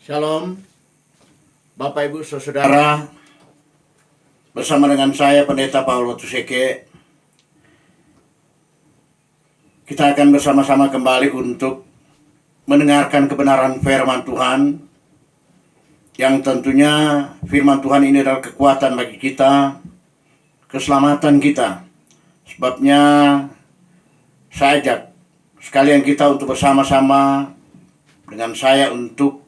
Shalom, Bapak Ibu Saudara, bersama dengan saya Pendeta Paul Watuseke. Kita akan bersama-sama kembali untuk mendengarkan kebenaran firman Tuhan, yang tentunya firman Tuhan ini adalah kekuatan bagi kita, keselamatan kita. Sebabnya saya ajak sekalian kita untuk bersama-sama dengan saya untuk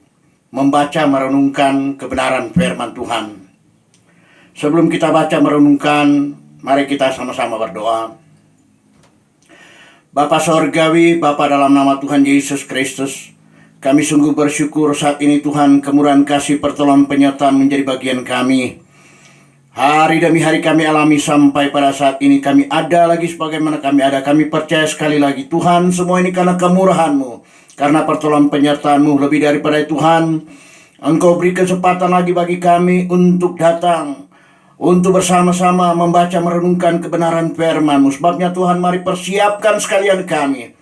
membaca merenungkan kebenaran firman Tuhan. Sebelum kita baca merenungkan, mari kita sama-sama berdoa. Bapa Sorgawi, Bapa dalam nama Tuhan Yesus Kristus, kami sungguh bersyukur saat ini Tuhan, kemurahan kasih pertolongan penyertaan menjadi bagian kami. Hari demi hari kami alami sampai pada saat ini kami ada lagi sebagaimana kami ada. Kami percaya sekali lagi Tuhan, semua ini karena kemurahan-Mu, karena pertolongan penyertaan-Mu. Lebih daripada Tuhan, Engkau beri kesempatan lagi bagi kami untuk datang, untuk bersama-sama membaca merenungkan kebenaran firman-Mu. Sebabnya Tuhan, mari persiapkan sekalian kami,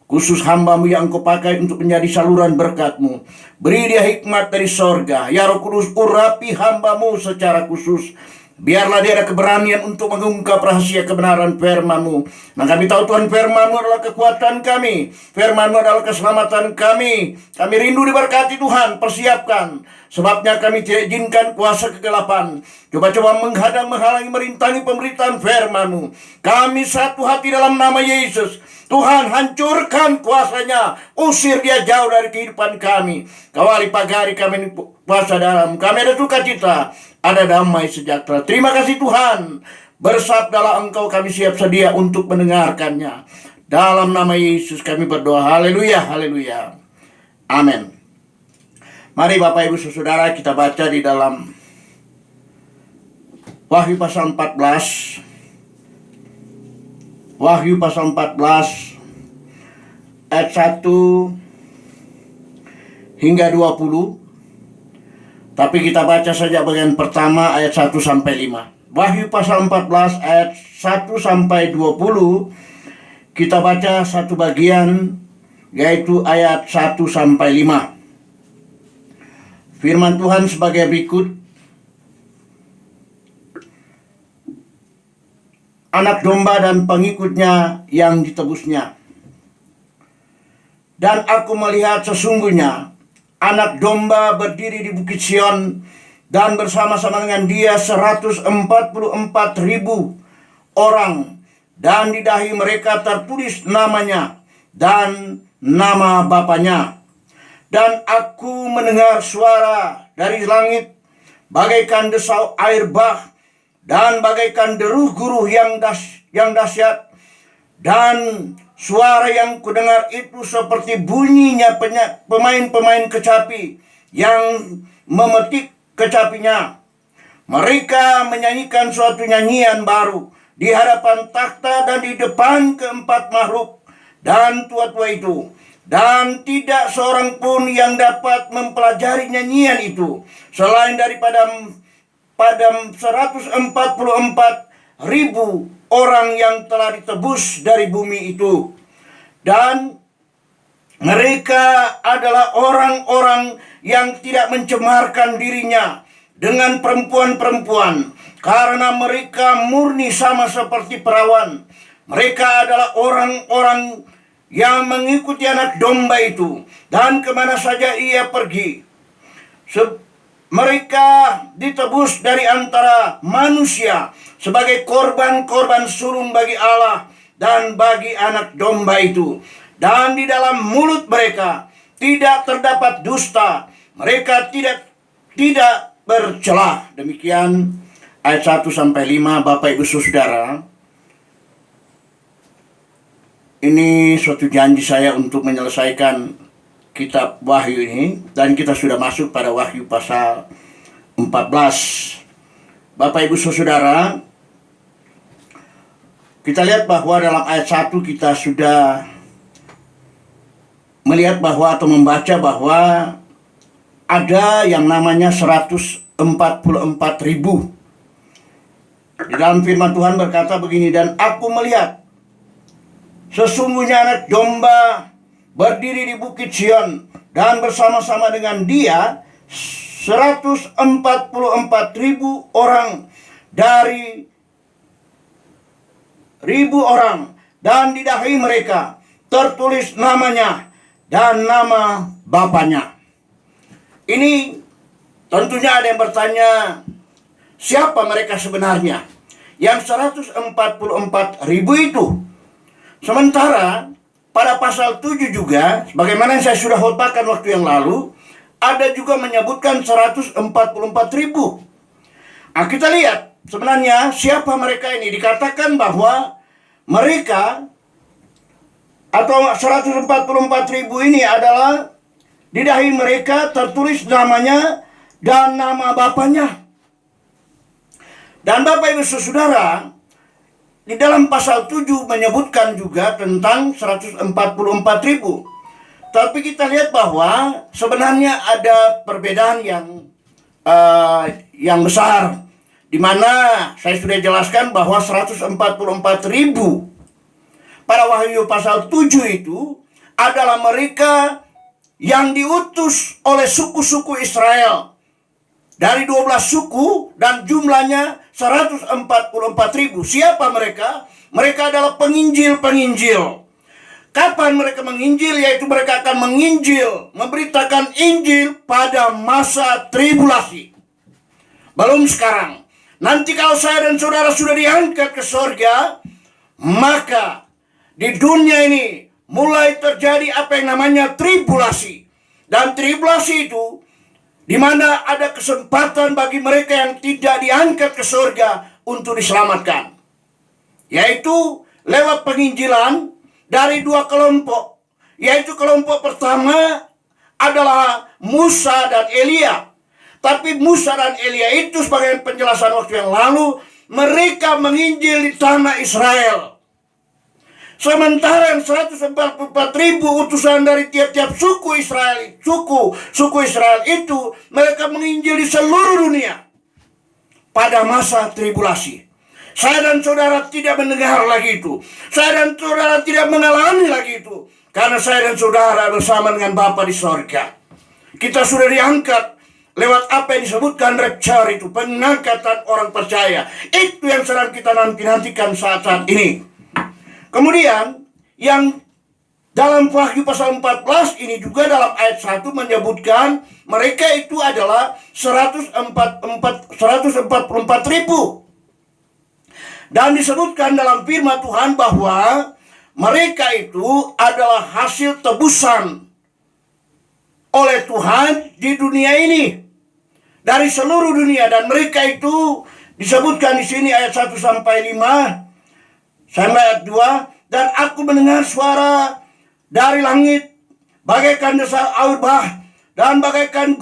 khusus hamba-Mu yang Engkau pakai untuk menjadi saluran berkat-Mu. Beri dia hikmat dari sorga. Ya Roh Kudus, urapi hamba-Mu secara khusus. Biarlah dia ada keberanian untuk mengungkap rahasia kebenaran firman-Mu. Nah, kami tahu Tuhan, firman-Mu adalah kekuatan kami, firman-Mu adalah keselamatan kami. Kami rindu diberkati Tuhan, persiapkan. Sebabnya kami tidak izinkan kuasa kegelapan coba-coba menghadang, menghalangi, merintangi pemberitaan firman-Mu. Kami satu hati dalam nama Yesus. Tuhan, hancurkan kuasanya, usir dia jauh dari kehidupan kami. Kawali pagari kami puasa dalam, kami ada sukacita, ada damai sejahtera. Terima kasih Tuhan, bersabdalah Engkau, kami siap sedia untuk mendengarkannya. Dalam nama Yesus kami berdoa, haleluya, haleluya, amin. Mari Bapak Ibu Saudara, kita baca di dalam Wahyu pasal 14. Wahyu pasal 14 ayat 1 hingga 20. Tapi kita baca saja bagian pertama ayat 1 sampai 5. Wahyu pasal 14 ayat 1 sampai 20. Kita baca satu bagian, yaitu ayat 1 sampai 5. Firman Tuhan sebagai berikut. Anak domba dan pengikutnya yang ditebusnya. Dan aku melihat sesungguhnya anak domba berdiri di bukit Sion, dan bersama-sama dengan dia 144.000 orang, dan di dahi mereka tertulis namanya dan nama bapanya. Dan aku mendengar suara dari langit bagaikan desau air bah, dan bagaikan deruh guruh yang dahsyat. Dan suara yang kudengar itu seperti bunyinya pemain-pemain kecapi yang memetik kecapinya. Mereka menyanyikan suatu nyanyian baru di hadapan takhta dan di depan keempat makhluk dan tua-tua itu. Dan tidak seorang pun yang dapat mempelajari nyanyian itu, selain daripada 144.000 orang yang telah ditebus dari bumi itu. Dan mereka adalah orang-orang yang tidak mencemarkan dirinya dengan perempuan-perempuan, karena mereka murni sama seperti perawan. Mereka adalah orang-orang yang mengikuti anak domba itu, dan kemana saja ia pergi. Mereka ditebus dari antara manusia sebagai korban-korban sulung bagi Allah dan bagi anak domba itu. Dan di dalam mulut mereka tidak terdapat dusta. Mereka tidak bercelah. Demikian ayat 1 sampai 5. Bapak Ibu Saudara, ini suatu janji saya untuk menyelesaikan kitab Wahyu ini, dan kita sudah masuk pada Wahyu pasal 14. Bapak Ibu Saudara, kita lihat bahwa dalam ayat 1 kita sudah melihat bahwa atau membaca bahwa ada yang namanya 144.000. Di dalam firman Tuhan berkata begini, dan aku melihat sesungguhnya anak domba berdiri di bukit Sion, dan bersama-sama dengan dia 144.000 orang dari ribu orang, dan di dahi mereka tertulis namanya dan nama bapaknya. Ini tentunya ada yang bertanya, siapa mereka sebenarnya? Yang 144.000 itu. Sementara pada pasal 7 juga, sebagaimana yang saya sudah khotbahkan waktu yang lalu, ada juga menyebutkan 144.000. Nah, kita lihat sebenarnya siapa mereka ini. Dikatakan bahwa mereka atau 144.000 ini adalah di dahi mereka tertulis namanya dan nama bapaknya. Dan Bapak Ibu Saudara, di dalam pasal 7 menyebutkan juga tentang 144.000. Tapi kita lihat bahwa sebenarnya ada perbedaan yang besar, di mana saya sudah jelaskan bahwa 144.000 pada Wahyu pasal 7 itu adalah mereka yang diutus oleh suku-suku Israel dari 12 suku, dan jumlahnya 144.000. Siapa mereka? Mereka adalah penginjil-penginjil. Kapan mereka menginjil? Yaitu mereka akan menginjil, memberitakan Injil pada masa tribulasi. Belum sekarang. Nanti kalau saya dan saudara sudah diangkat ke surga, maka di dunia ini mulai terjadi apa yang namanya tribulasi. Dan tribulasi itu di mana ada kesempatan bagi mereka yang tidak diangkat ke surga untuk diselamatkan, yaitu lewat penginjilan dari dua kelompok. Yaitu kelompok pertama adalah Musa dan Elia. Tapi Musa dan Elia itu, sebagai penjelasan waktu yang lalu, mereka menginjil di tanah Israel. Sementara yang 144.000 utusan dari tiap-tiap suku Israel, suku Israel itu, mereka menginjil di seluruh dunia pada masa tribulasi. Saya dan saudara tidak mendengar lagi itu. Saya dan saudara tidak mengalami lagi itu. Karena saya dan saudara bersama dengan Bapa di sorga. Kita sudah diangkat lewat apa yang disebutkan rapture itu, pengangkatan orang percaya. Itu yang sedang kita nantikan saat-saat ini. Kemudian yang dalam Wahyu pasal 14 ini juga dalam ayat 1 menyebutkan mereka itu adalah 144.000. Dan disebutkan dalam firman Tuhan bahwa mereka itu adalah hasil tebusan oleh Tuhan di dunia ini, dari seluruh dunia. Dan mereka itu disebutkan di sini ayat 1 sampai 5. Sampai ayat 2, dan aku mendengar suara dari langit bagaikan desar air bah, dan bagaikan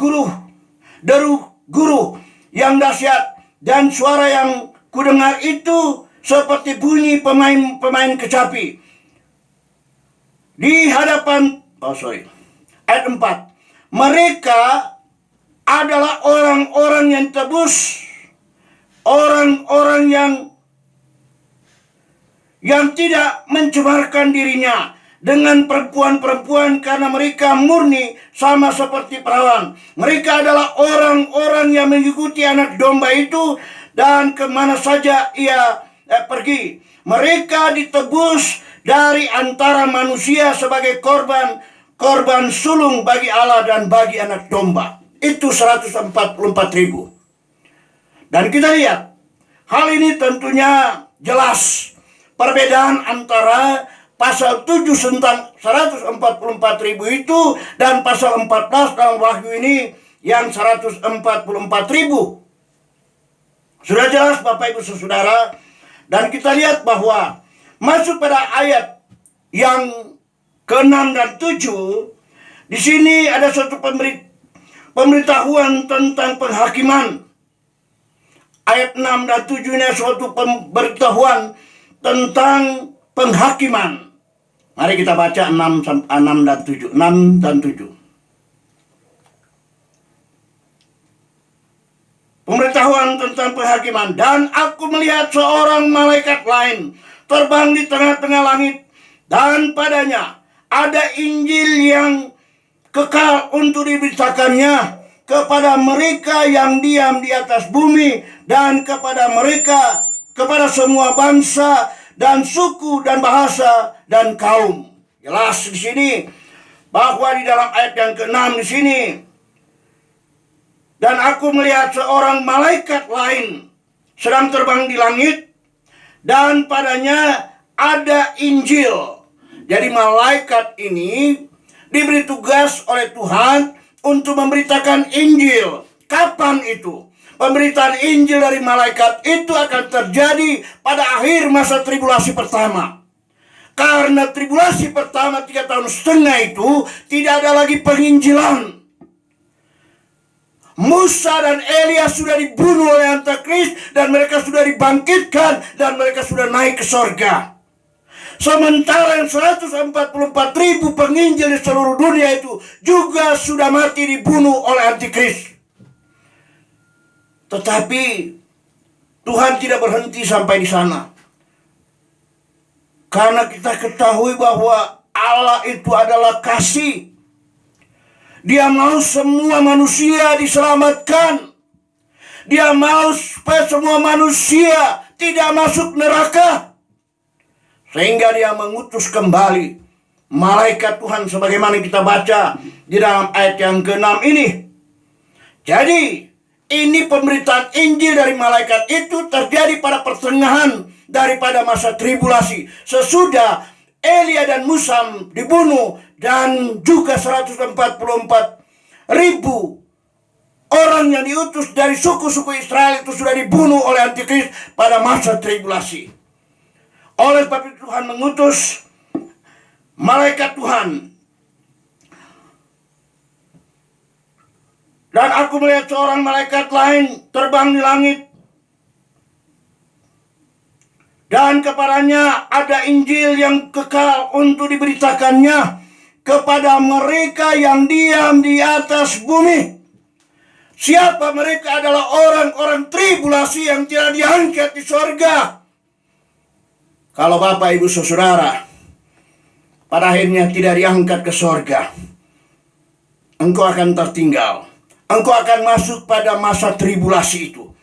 deru guru yang dahsyat, dan suara yang kudengar itu seperti bunyi pemain kecapi di hadapan ayat 4. Mereka adalah orang-orang yang tebus, orang-orang yang tidak mencemarkan dirinya dengan perempuan-perempuan, karena mereka murni sama seperti perawan. Mereka adalah orang-orang yang mengikuti anak domba itu, dan kemana saja ia pergi. Mereka ditebus dari antara manusia sebagai korban sulung bagi Allah dan bagi anak domba. Itu 144.000. Dan kita lihat hal ini tentunya jelas perbedaan antara pasal 7 tentang 144.000 itu dan pasal 14 dalam Wahyu ini yang 144.000. Sudah jelas Bapak Ibu Saudara. Dan kita lihat bahwa masuk pada ayat yang ke-6 dan 7, di sini ada suatu pemberitahuan tentang penghakiman. Ayat 6 dan 7 ini suatu pemberitahuan tentang penghakiman. Mari kita baca 6 dan 7. 6 dan 7. Pemberitahuan tentang penghakiman. Dan aku melihat seorang malaikat lain terbang di tengah-tengah langit, dan padanya ada Injil yang kekal untuk diberitakannya kepada mereka yang diam di atas bumi dan kepada mereka, kepada semua bangsa dan suku dan bahasa dan kaum. Jelas di sini bahwa di dalam ayat yang ke-6 di sini, dan aku melihat seorang malaikat lain sedang terbang di langit dan padanya ada Injil. Jadi malaikat ini diberi tugas oleh Tuhan untuk memberitakan Injil. Kapan itu? Pemberitaan Injil dari malaikat itu akan terjadi pada akhir masa tribulasi pertama. Karena tribulasi pertama 3,5 tahun itu tidak ada lagi penginjilan. Musa dan Elia sudah dibunuh oleh Antikris dan mereka sudah dibangkitkan dan mereka sudah naik ke sorga. Sementara yang 144.000 penginjil di seluruh dunia itu juga sudah mati dibunuh oleh Antikris. Tetapi Tuhan tidak berhenti sampai di sana. Karena kita ketahui bahwa Allah itu adalah kasih. Dia mau semua manusia diselamatkan. Dia mau supaya semua manusia tidak masuk neraka. Sehingga dia mengutus kembali malaikat Tuhan sebagaimana kita baca di dalam ayat yang ke-6 ini. Jadi ini pemberitaan Injil dari malaikat itu terjadi pada pertengahan daripada masa tribulasi. Sesudah Elia dan Musa dibunuh dan juga 144.000 orang yang diutus dari suku-suku Israel itu sudah dibunuh oleh Antikris pada masa tribulasi. Oleh sebab itu Tuhan mengutus malaikat Tuhan. Dan aku melihat seorang malaikat lain terbang di langit. Dan kepadanya ada Injil yang kekal untuk diberitakannya kepada mereka yang diam di atas bumi. Siapa mereka? Adalah orang-orang tribulasi yang tidak diangkat di sorga. Kalau Bapak Ibu Saudara pada akhirnya tidak diangkat ke sorga, engkau akan tertinggal. Engkau akan masuk pada masa tribulasi itu.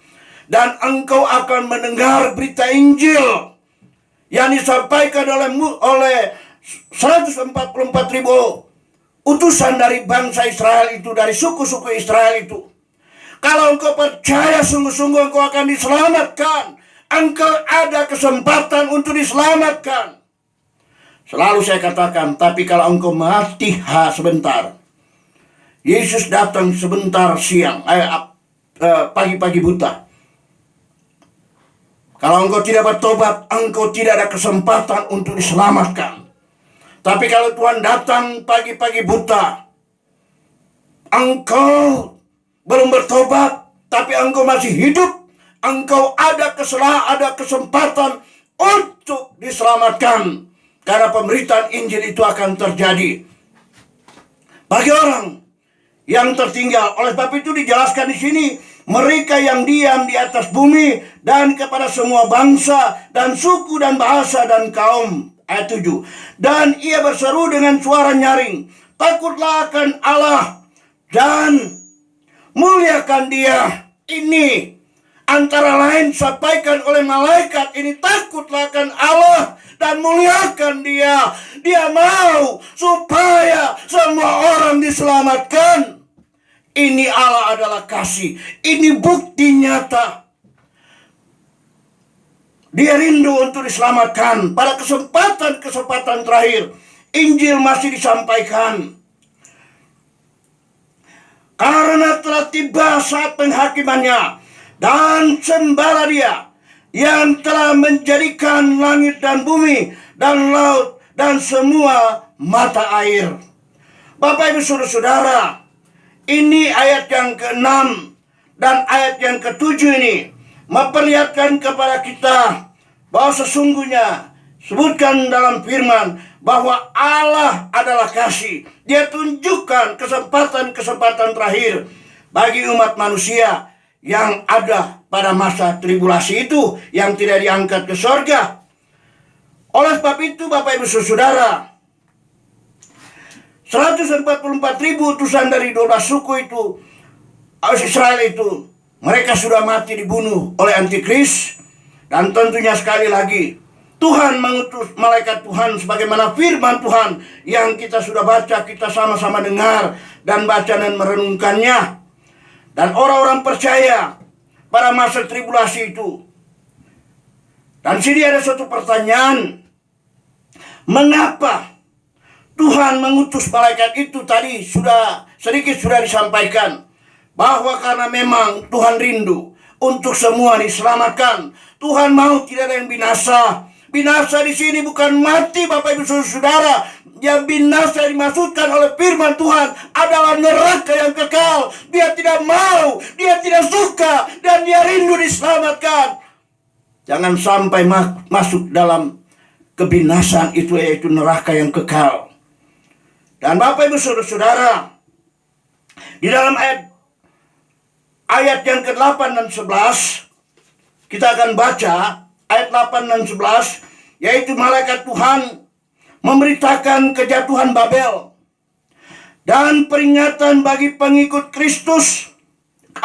Dan engkau akan mendengar berita Injil yang disampaikan oleh 144.000 utusan dari bangsa Israel itu, dari suku-suku Israel itu. Kalau engkau percaya sungguh-sungguh engkau akan diselamatkan. Engkau ada kesempatan untuk diselamatkan. Selalu saya katakan, tapi kalau engkau mati sebentar. Yesus datang sebentar siang, pagi-pagi buta. Kalau engkau tidak bertobat, engkau tidak ada kesempatan untuk diselamatkan. Tapi kalau Tuhan datang pagi-pagi buta, engkau belum bertobat, tapi engkau masih hidup, engkau ada kesempatan untuk diselamatkan. Karena pemberitaan Injil itu akan terjadi bagi orang yang tertinggal. Oleh sebab itu dijelaskan di sini, mereka yang diam di atas bumi dan kepada semua bangsa dan suku dan bahasa dan kaum. Ayat 7. Dan ia berseru dengan suara nyaring, takutlah akan Allah dan muliakan Dia. Ini antara lain sampaikan oleh malaikat ini, takutlah akan Allah dan muliakan Dia. Dia mau supaya semua orang diselamatkan. Ini Allah adalah kasih. Ini bukti nyata. Dia rindu untuk diselamatkan. Pada kesempatan terakhir, Injil masih disampaikan. Karena telah tiba saat penghakimannya, dan sembahlah Dia yang telah menjadikan langit dan bumi dan laut dan semua mata air. Bapak Ibu Saudara, ini ayat yang ke-6 dan ayat yang ke-7 ini memperlihatkan kepada kita bahwa sesungguhnya sebutkan dalam firman bahwa Allah adalah kasih. Dia tunjukkan kesempatan terakhir bagi umat manusia yang ada pada masa tribulasi itu, yang tidak diangkat ke sorga. Oleh sebab itu Bapak Ibu Saudara, 144.000 utusan dari 12 suku itu, Israel itu, mereka sudah mati dibunuh oleh antikris. Dan tentunya sekali lagi, Tuhan mengutus malaikat Tuhan sebagaimana firman Tuhan yang kita sudah baca, kita sama-sama dengar dan baca dan merenungkannya. Dan orang-orang percaya pada masa tribulasi itu. Dan sini ada suatu pertanyaan, mengapa Tuhan mengutus malaikat itu? Tadi sudah disampaikan bahwa karena memang Tuhan rindu untuk semua diselamatkan. Tuhan mau tidak ada yang binasa. Binasa di sini bukan mati, Bapak Ibu Saudara. Yang binasa dimaksudkan oleh firman Tuhan adalah neraka yang kekal. Dia tidak mau, dia tidak suka, dan dia rindu diselamatkan. Jangan sampai masuk dalam kebinasaan itu, yaitu neraka yang kekal. Dan Bapak Ibu Saudara, di dalam ayat yang ke-8 dan 11, kita akan baca ayat 8 dan 11, yaitu malaikat Tuhan memberitakan kejatuhan Babel dan peringatan bagi pengikut Kristus,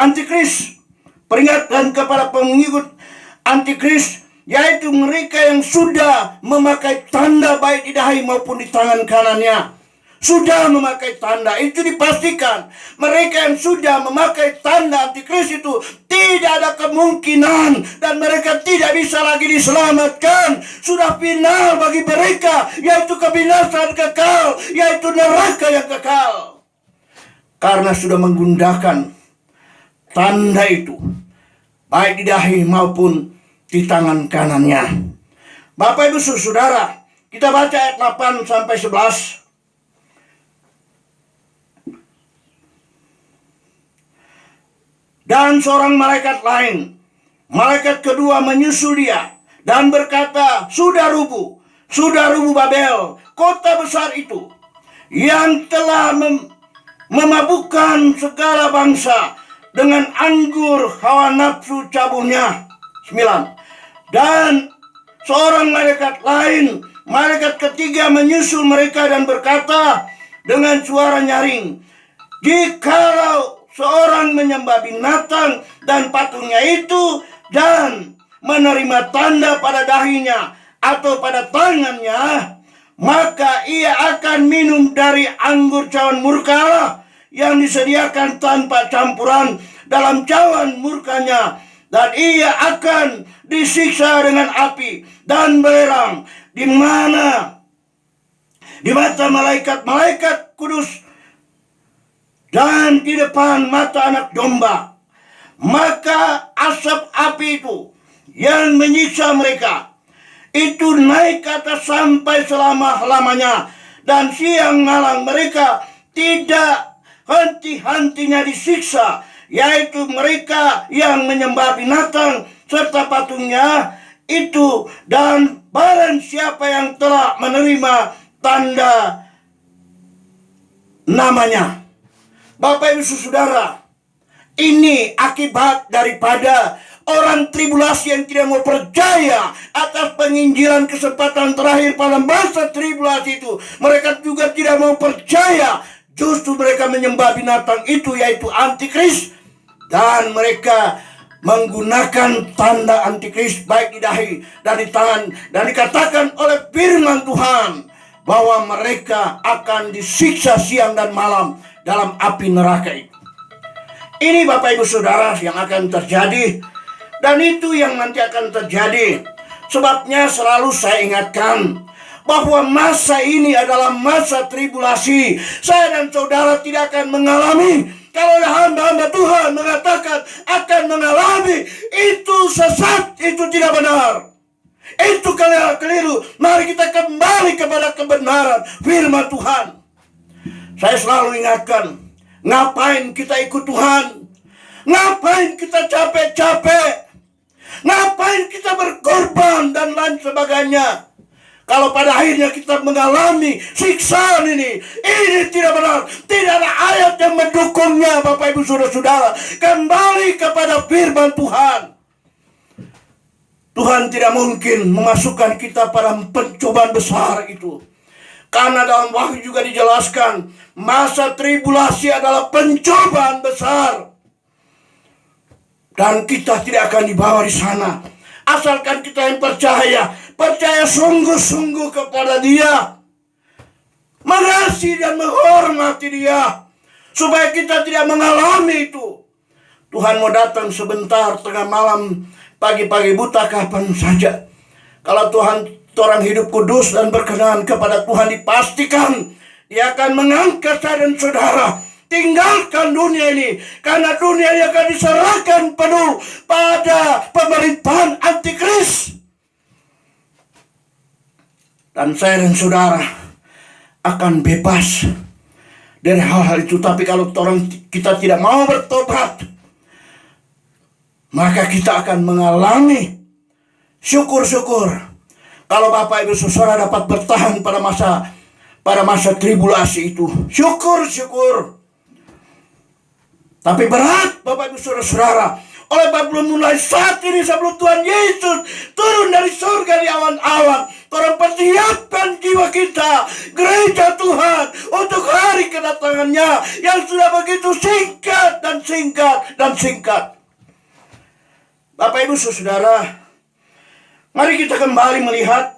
antikris. Peringatan kepada pengikut antikris, yaitu mereka yang sudah memakai tanda baik di dahi maupun di tangan kanannya. Sudah memakai tanda, itu dipastikan. Mereka yang sudah memakai tanda antikris itu tidak ada kemungkinan, dan mereka tidak bisa lagi diselamatkan. Sudah final bagi mereka, yaitu kebinasaan kekal, yaitu neraka yang kekal. Karena sudah menggunakan tanda itu, baik di dahi maupun di tangan kanannya. Bapak Ibu Saudara, kita baca ayat 8 sampai 11. Dan seorang malaikat lain, malaikat kedua menyusul dia dan berkata, sudah rubuh Babel, kota besar itu, yang telah memabukkan segala bangsa dengan anggur hawa nafsu cabulnya. 9. Dan seorang malaikat lain, malaikat ketiga menyusul mereka dan berkata dengan suara nyaring, jikalau seorang menyembah binatang dan patungnya itu dan menerima tanda pada dahinya atau pada tangannya, maka ia akan minum dari anggur cawan murka Allah yang disediakan tanpa campuran dalam cawan murkanya, dan ia akan disiksa dengan api dan belerang di mata malaikat-malaikat kudus dan di depan mata anak domba. Maka asap api itu yang menyiksa mereka itu naik ke atas sampai selama-lamanya, dan siang malam mereka tidak henti-hentinya disiksa, yaitu mereka yang menyembah binatang serta patungnya itu, dan barang siapa yang telah menerima tanda namanya. Bapak Ibu Saudara, ini akibat daripada orang tribulasi yang tidak mau percaya atas penginjilan kesempatan terakhir pada masa tribulasi itu. Mereka juga tidak mau percaya, justru mereka menyembah binatang itu, yaitu antikris, dan mereka menggunakan tanda antikris baik di dahi dan di tangan, dan dikatakan oleh firman Tuhan bahwa mereka akan disiksa siang dan malam dalam api neraka itu. Ini Bapak Ibu Saudara yang akan terjadi, dan itu yang nanti akan terjadi. Sebabnya selalu saya ingatkan bahwa masa ini adalah masa tribulasi. Saya dan saudara tidak akan mengalami. Kalau hamba-hamba Tuhan mengatakan akan mengalami, itu sesat, itu tidak benar, itu keliru. Mari kita kembali kepada kebenaran firman Tuhan. Saya selalu ingatkan, ngapain kita ikut Tuhan? Ngapain kita capek-capek? Ngapain kita berkorban dan lain sebagainya? Kalau pada akhirnya kita mengalami siksaan ini tidak benar. Tidak ada ayat yang mendukungnya, Bapak Ibu Saudara-saudara. Kembali kepada firman Tuhan. Tuhan tidak mungkin memasukkan kita pada pencobaan besar itu Karena dalam Wahyu juga dijelaskan, masa tribulasi adalah pencobaan besar. Dan kita tidak akan dibawa di sana. Asalkan kita yang percaya sungguh-sungguh kepada Dia, mengasihi dan menghormati Dia, supaya kita tidak mengalami itu. Tuhan mau datang sebentar, tengah malam, pagi-pagi buta, kapan saja. Kalau Tuhan orang hidup kudus dan berkenan kepada Tuhan, dipastikan Dia akan mengangkat saya dan saudara, tinggalkan dunia ini, karena dunia ini akan diserahkan penuh pada pemerintahan antikris. Dan saya dan saudara akan bebas dari hal-hal itu. Tapi kalau kita tidak mau bertobat, maka kita akan mengalami syukur-syukur kalau Bapak Ibu Saudara dapat bertahan pada masa tribulasi itu. Syukur-syukur. Tapi berat Bapak Ibu Saudara. Oleh sebab belum mulai saat ini, sebelum Tuhan Yesus turun dari surga di awan-awan, Tuhan persiapkan jiwa kita, gereja Tuhan, untuk hari kedatangannya yang sudah begitu singkat dan singkat dan singkat. Bapak Ibu Saudara, mari kita kembali melihat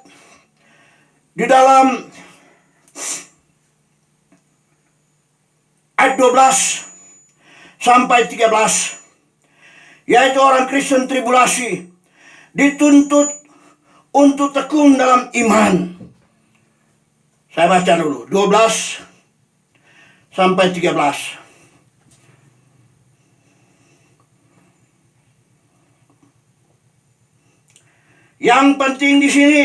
di dalam ayat 12 sampai 13, yaitu orang Kristen tribulasi dituntut untuk tekun dalam iman. Saya baca dulu 12 sampai 13. Yang penting di sini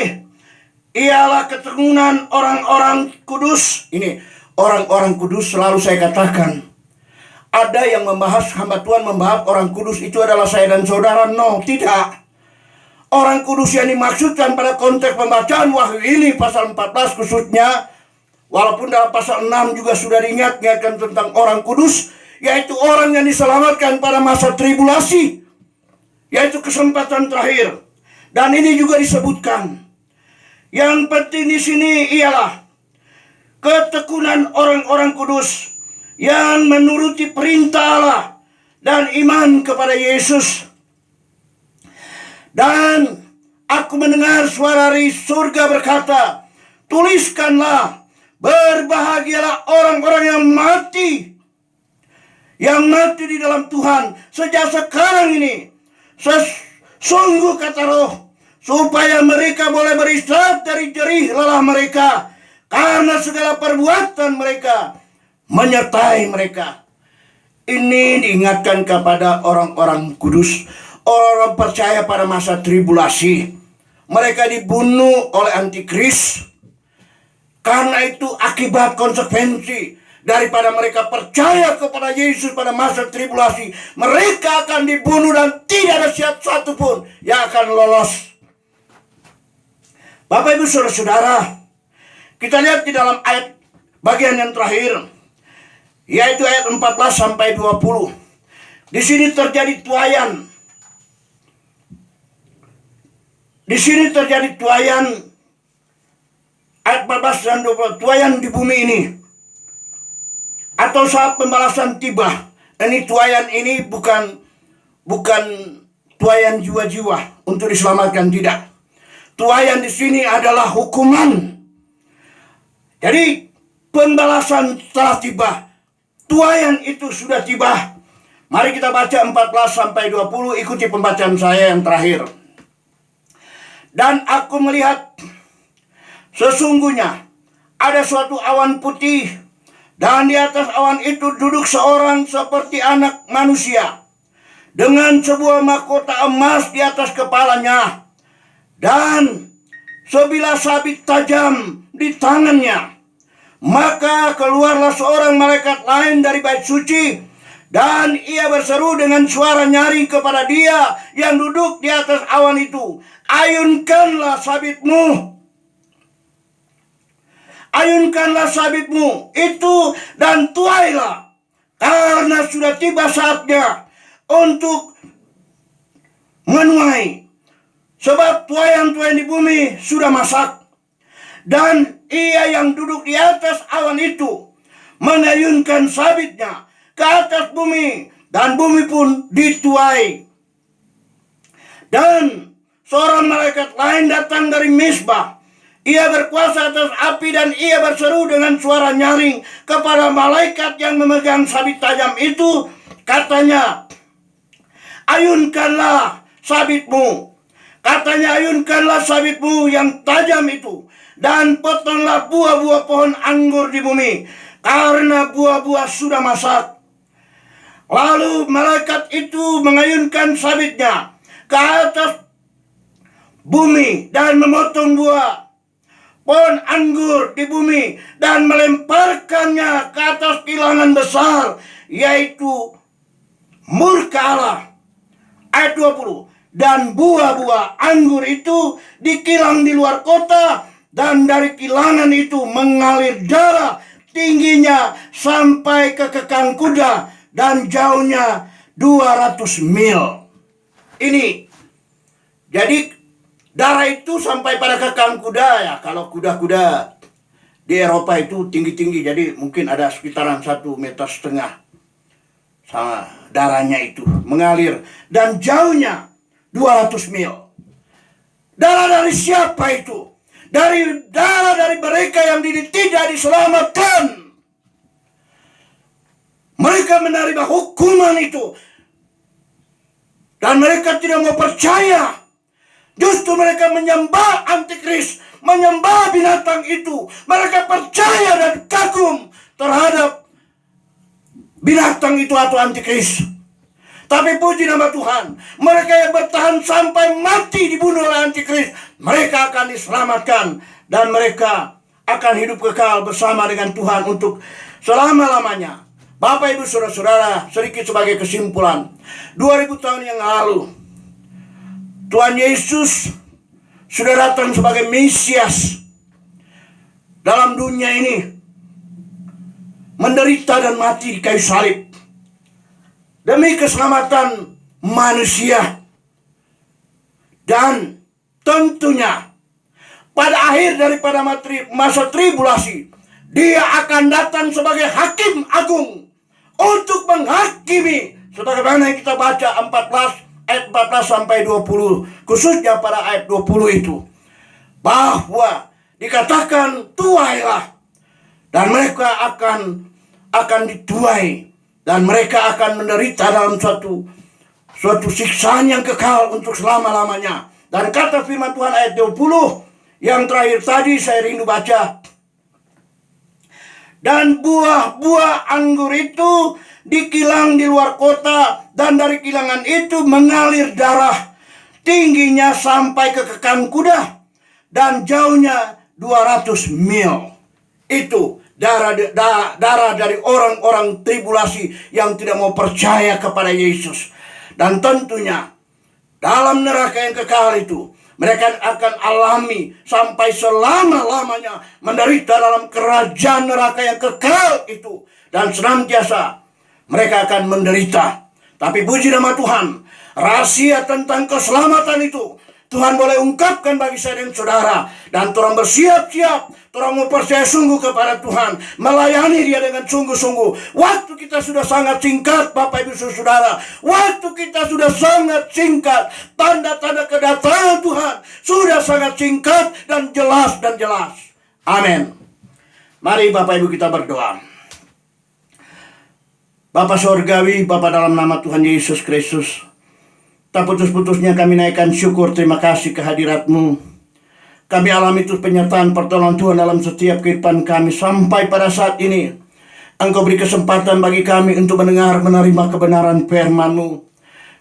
ialah ketekunan orang-orang kudus. Ini orang-orang kudus, selalu saya katakan, ada yang membahas, hamba Tuhan membahas orang kudus itu adalah saya dan saudara. No, tidak. Orang kudus yang dimaksudkan pada konteks pembacaan Wahyu ini, pasal 14 khususnya, walaupun dalam pasal 6 juga sudah diingatkan tentang orang kudus, yaitu orang yang diselamatkan pada masa tribulasi, yaitu kesempatan terakhir. Dan ini juga disebutkan. Yang penting di sini ialah ketekunan orang-orang kudus yang menuruti perintah Allah dan iman kepada Yesus. Dan aku mendengar suara dari surga berkata, tuliskanlah, berbahagialah orang-orang yang mati di dalam Tuhan sejak sekarang ini. Sungguh kata Roh, supaya mereka boleh beristirahat dari jerih lelah mereka, karena segala perbuatan mereka menyertai mereka. Ini diingatkan kepada orang-orang kudus, orang-orang percaya pada masa tribulasi. Mereka dibunuh oleh antikris. Karena itu akibat konsekuensi daripada mereka percaya kepada Yesus pada masa tribulasi, mereka akan dibunuh dan tidak ada satu pun yang akan lolos. Bapak Ibu Saudara-saudara, kita lihat di dalam ayat bagian yang terakhir, yaitu ayat 14 sampai 20. Di sini terjadi tuaian. Di sini terjadi tuaian, ayat 14 dan 20, tuaian di bumi ini. Atau saat pembalasan tiba. Ini tuaian ini bukan tuaian jiwa-jiwa untuk diselamatkan, tidak. Tuaian di sini adalah hukuman. Jadi pembalasan telah tiba. Tuaian itu sudah tiba. Mari kita baca 14 sampai 20, ikuti pembacaan saya yang terakhir. Dan aku melihat, sesungguhnya ada suatu awan putih, dan di atas awan itu duduk seorang seperti anak manusia, dengan sebuah mahkota emas di atas kepalanya, dan sebilah sabit tajam di tangannya. Maka keluarlah seorang malaikat lain dari bait suci, dan ia berseru dengan suara nyaring kepada dia yang duduk di atas awan itu, ayunkanlah sabitmu. Ayunkanlah sabitmu itu dan tuailah, karena sudah tiba saatnya untuk menuai. Sebab tuaian-tuaian di bumi sudah masak. Dan Ia yang duduk di atas awan itu mengayunkan sabitnya ke atas bumi, dan bumi pun dituai. Dan seorang malaikat lain datang dari Misbah. Ia berkuasa atas api, dan ia berseru dengan suara nyaring kepada malaikat yang memegang sabit tajam itu. Katanya, ayunkanlah sabitmu. Katanya, ayunkanlah sabitmu yang tajam itu, dan potonglah buah-buah pohon anggur di bumi, karena buah-buah sudah masak. Lalu malaikat itu mengayunkan sabitnya ke atas bumi dan memotong buah pohon anggur di bumi dan melemparkannya ke atas kilangan besar, yaitu murka Allah. Ayat 20. Dan buah-buah anggur itu dikilang di luar kota, dan dari kilangan itu mengalir darah, tingginya sampai ke kekang kuda, dan jauhnya 200 mil. Ini, jadi darah itu sampai pada kekang kuda ya. Kalau kuda-kuda di Eropa itu tinggi-tinggi, jadi mungkin ada sekitaran 1,5 meter sama darahnya itu mengalir, dan jauhnya 200 mil. Darah dari siapa itu? Darah dari mereka yang tidak diselamatkan. Mereka menerima hukuman itu, dan mereka tidak mau percaya. Justru mereka menyembah antikris, menyembah binatang itu. Mereka percaya dan kagum terhadap binatang itu atau antikris. Tapi puji nama Tuhan, mereka yang bertahan sampai mati dibunuh oleh antikris, mereka akan diselamatkan, dan mereka akan hidup kekal bersama dengan Tuhan untuk selama-lamanya. Bapak, Ibu, Saudara-saudara, sedikit sebagai kesimpulan. 2000 tahun yang lalu, Tuhan Yesus sudah datang sebagai Mesias dalam dunia ini, menderita dan mati di kayu salib demi keselamatan manusia. Dan tentunya pada akhir daripada masa tribulasi, Dia akan datang sebagai hakim agung untuk menghakimi, sebagaimana yang kita baca ayat 14 sampai 20, khususnya pada ayat 20 itu, bahwa dikatakan tuailah, dan mereka akan dituai, dan mereka akan menderita dalam suatu siksaan yang kekal untuk selama-lamanya. Dan kata firman Tuhan ayat 20 yang terakhir tadi saya rindu baca, dan buah-buah anggur itu dikilang di luar kota, dan dari kilangan itu mengalir darah, tingginya sampai ke kekang kuda, dan jauhnya 200 mil. Itu darah dari orang-orang tribulasi yang tidak mau percaya kepada Yesus. Dan tentunya dalam neraka yang kekal itu, mereka akan alami sampai selama-lamanya menderita dalam kerajaan neraka yang kekal itu, dan senantiasa mereka akan menderita. Tapi puji nama Tuhan, rahasia tentang keselamatan itu Tuhan boleh ungkapkan bagi saya dan saudara, dan orang bersiap-siap, orang mau percaya sungguh kepada Tuhan, melayani Dia dengan sungguh-sungguh. Waktu kita sudah sangat singkat, Bapak Ibu Saudara. Waktu kita sudah sangat singkat. Tanda-tanda kedatangan Tuhan sudah sangat singkat dan jelas. Amin. Mari Bapak Ibu kita berdoa. Bapa Sorgawi, Bapa dalam nama Tuhan Yesus Kristus, tak putus-putusnya kami naikkan syukur terima kasih kehadirat-Mu. Kami alami terus penyertaan pertolongan Tuhan dalam setiap kehidupan kami sampai pada saat ini. Engkau beri kesempatan bagi kami untuk mendengar, menerima kebenaran firman-Mu.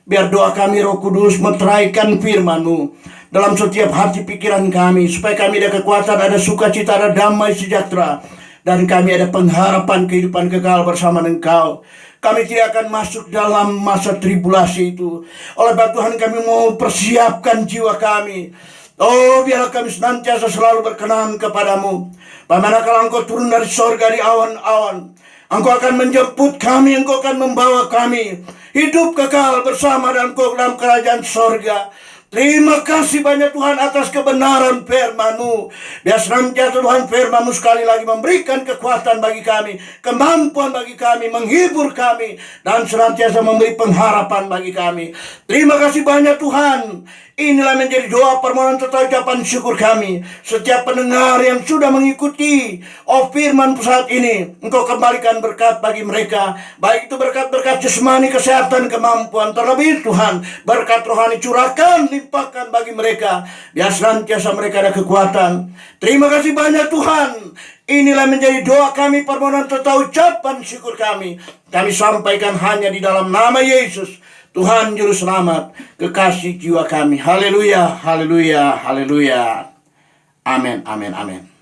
Biar doa kami Roh Kudus meteraikan firman-Mu dalam setiap hati pikiran kami, supaya kami ada kekuatan, ada sukacita, ada damai sejahtera, dan kami ada pengharapan kehidupan kekal bersama Engkau. Kami tidak akan masuk dalam masa tribulasi itu. Oleh sebab Tuhan, kami mau persiapkan jiwa kami. Oh, biarlah kami senantiasa selalu berkenan kepadamu. Manakala Engkau turun dari sorga di awan-awan, Engkau akan menjemput kami, Engkau akan membawa kami hidup kekal bersama dengan Engkau dalam kerajaan sorga. Terima kasih banyak Tuhan atas kebenaran firman-Mu. Biar senantiasa Tuhan firman-Mu sekali lagi memberikan kekuatan bagi kami, kemampuan bagi kami, menghibur kami, dan senantiasa memberi pengharapan bagi kami. Terima kasih banyak Tuhan. Inilah menjadi doa permohonan serta ucapan syukur kami. Setiap pendengar yang sudah mengikuti firman saat ini, Engkau kembalikan berkat bagi mereka. Baik itu berkat-berkat jasmani, kesehatan, kemampuan. Terlebih Tuhan, berkat rohani curahkan, limpahkan bagi mereka. Biar senantiasa mereka ada kekuatan. Terima kasih banyak Tuhan. Inilah menjadi doa kami, permohonan serta ucapan syukur kami. Kami sampaikan hanya di dalam nama Yesus, Tuhan Juru Selamat, kekasih jiwa kami. Haleluya, haleluya, haleluya. Amin, amin, amin.